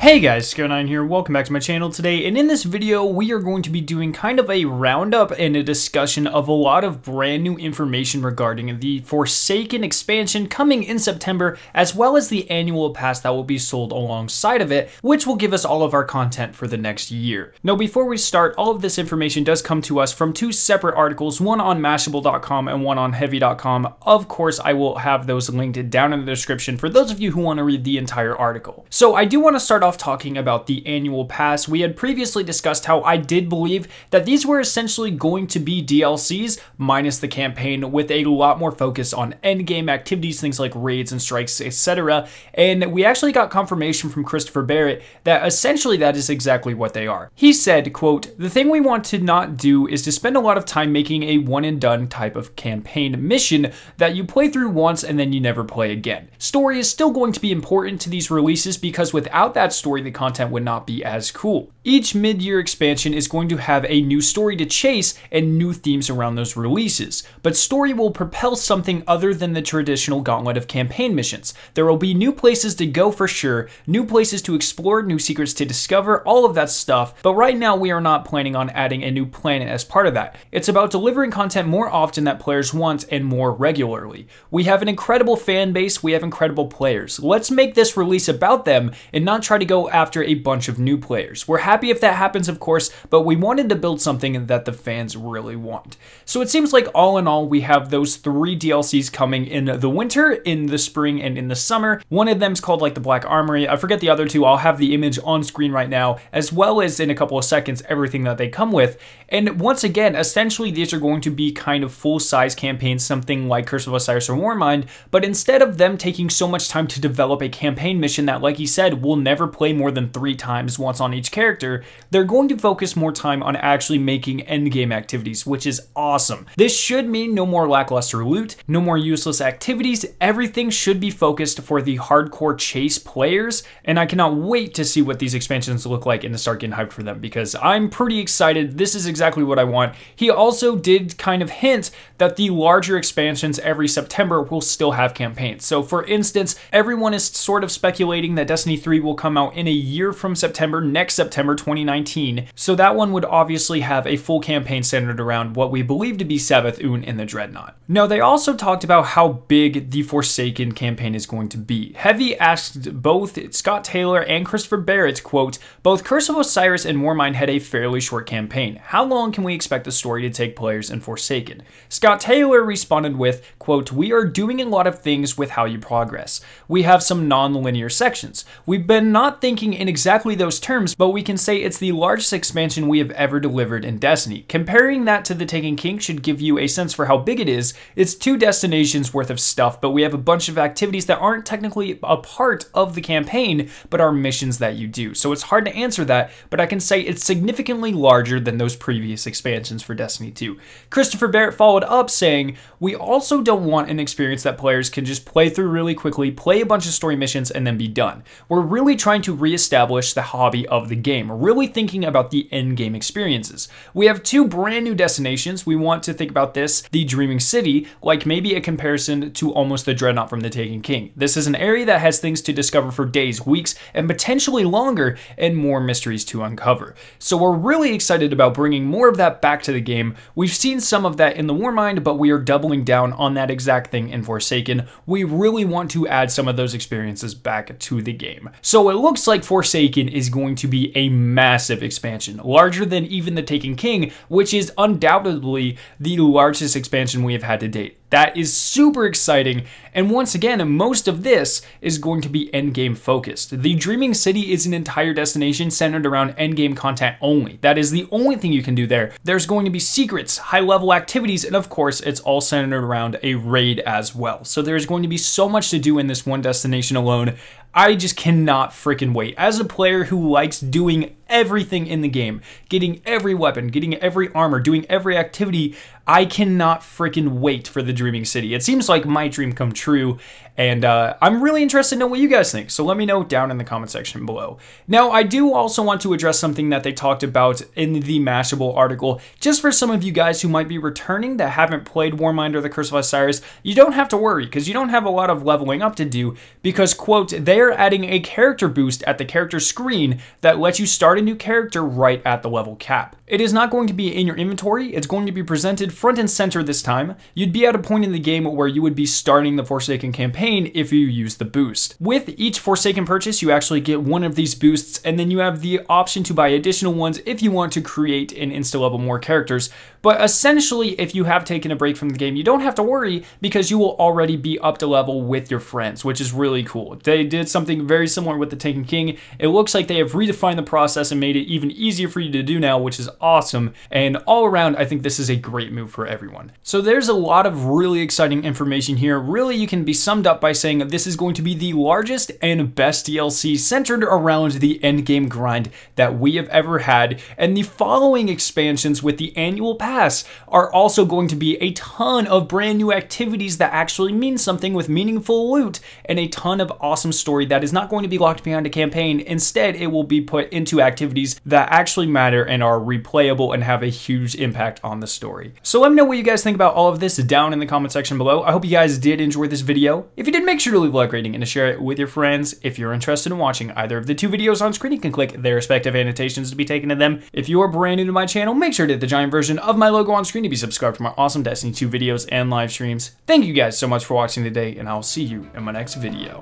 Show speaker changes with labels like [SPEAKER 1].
[SPEAKER 1] Hey guys, Sco9 here, welcome back to my channel today, and in this video we are going to be doing kind of a roundup and a discussion of a lot of brand new information regarding the Forsaken expansion coming in September, as well as the annual pass that will be sold alongside of it, which will give us all of our content for the next year. Now before we start, all of this information does come to us from two separate articles, one on Mashable.com and one on Heavy.com. Of course, I will have those linked down in the description for those of you who want to read the entire article. So I do want to start off talking about the annual pass. We had previously discussed how I did believe that these were essentially going to be DLCs minus the campaign, with a lot more focus on endgame activities, things like raids and strikes, etc. And we actually got confirmation from Christopher Barrett that essentially that is exactly what they are. He said, quote, "The thing we want to not do is to spend a lot of time making a one and done type of campaign mission that you play through once and then you never play again. Story is still going to be important to these releases because without that story, the content would not be as cool. Each mid-year expansion is going to have a new story to chase and new themes around those releases, but story will propel something other than the traditional gauntlet of campaign missions. There will be new places to go for sure, new places to explore, new secrets to discover, all of that stuff, but right now we are not planning on adding a new planet as part of that. It's about delivering content more often that players want and more regularly. We have an incredible fan base, we have incredible players. Let's make this release about them and not try to go after a bunch of new players. We're happy if that happens, of course, but we wanted to build something that the fans really want." So it seems like all in all, we have those three DLCs coming in the winter, in the spring, and in the summer. One of them's called like the Black Armory. I forget the other two. I'll have the image on screen right now, as well as in a couple of seconds, everything that they come with. And once again, essentially these are going to be kind of full-size campaigns, something like Curse of Osiris or Warmind, but instead of them taking so much time to develop a campaign mission that, like he said, will never play more than 3 times, once on each character, they're going to focus more time on actually making endgame activities, which is awesome. This should mean no more lackluster loot, no more useless activities. Everything should be focused for the hardcore chase players, and I cannot wait to see what these expansions look like and to start getting hyped for them, because I'm pretty excited. This is exactly what I want. He also did kind of hint that the larger expansions every September will still have campaigns. So for instance, everyone is sort of speculating that Destiny 3 will come out in a year from September, next September 2019. So that one would obviously have a full campaign centered around what we believe to be Sabbath Un and the Dreadnought. Now, they also talked about how big the Forsaken campaign is going to be. Heavy asked both Scott Taylor and Christopher Barrett, quote, "Both Curse of Osiris and Warmind had a fairly short campaign. How long can we expect the story to take players in Forsaken?" Scott Taylor responded with, quote, "We are doing a lot of things with how you progress. We have some non-linear sections. We've been not thinking in exactly those terms, but we can say it's the largest expansion we have ever delivered in Destiny. Comparing that to the Taken King should give you a sense for how big it is. It's 2 destinations worth of stuff, but we have a bunch of activities that aren't technically a part of the campaign, but are missions that you do. So it's hard to answer that, but I can say it's significantly larger than those previous expansions for Destiny 2. Christopher Barrett followed up saying, "We also don't want an experience that players can just play through really quickly, play a bunch of story missions, and then be done. We're really trying to reestablish the hobby of the game, really thinking about the end game experiences. We have 2 brand new destinations. We want to think about this, the Dreaming City, like maybe a comparison to almost the Dreadnought from the Taken King. This is an area that has things to discover for days, weeks, and potentially longer, and more mysteries to uncover. So we're really excited about bringing more of that back to the game. We've seen some of that in the Warmind, but we are doubling down on that exact thing in Forsaken. We really want to add some of those experiences back to the game." So it looks like Forsaken is going to be a massive expansion, larger than even the Taken King, which is undoubtedly the largest expansion we have had to date. That is super exciting, and once again, most of this is going to be endgame focused. The Dreaming City is an entire destination centered around endgame content only. That is the only thing you can do there. There's going to be secrets, high-level activities, and of course, it's all centered around a raid as well. So there's going to be so much to do in this one destination alone. I just cannot freaking wait. As a player who likes doing everything in the game, getting every weapon, getting every armor, doing every activity. I cannot freaking wait for the Dreaming City. It seems like my dream come true, and I'm really interested to know what you guys think, so let me know down in the comment section below. Now, I do also want to address something that they talked about in the Mashable article. Just for some of you guys who might be returning that haven't played Warmind the Curse of Osiris, you don't have to worry, because you don't have a lot of leveling up to do, because, quote, they are adding a character boost at the character screen that lets you start a new character right at the level cap. It is not going to be in your inventory, it's going to be presented front and center this time. You'd be at a point in the game where you would be starting the Forsaken campaign if you use the boost. With each Forsaken purchase, you actually get one of these boosts, and then you have the option to buy additional ones if you want to create and insta-level more characters. But essentially, if you have taken a break from the game, you don't have to worry because you will already be up to level with your friends, which is really cool. They did something very similar with the Taken King. It looks like they have redefined the process and made it even easier for you to do now, which is awesome. And all around, I think this is a great move for everyone. So there's a lot of really exciting information here. Really, you can be summed up by saying this is going to be the largest and best DLC centered around the endgame grind that we have ever had. And the following expansions with the annual pass are also going to be a ton of brand new activities that actually mean something with meaningful loot and a ton of awesome story that is not going to be locked behind a campaign. Instead, it will be put into activities that actually matter and are replayable and have a huge impact on the story. So let me know what you guys think about all of this down in the comment section below. I hope you guys did enjoy this video. If you did, make sure to leave a like rating and to share it with your friends. If you're interested in watching either of the two videos on screen, you can click their respective annotations to be taken to them. If you are brand new to my channel, make sure to hit the giant version of my logo on screen to be subscribed to my awesome Destiny 2 videos and live streams. Thank you guys so much for watching today, and I'll see you in my next video.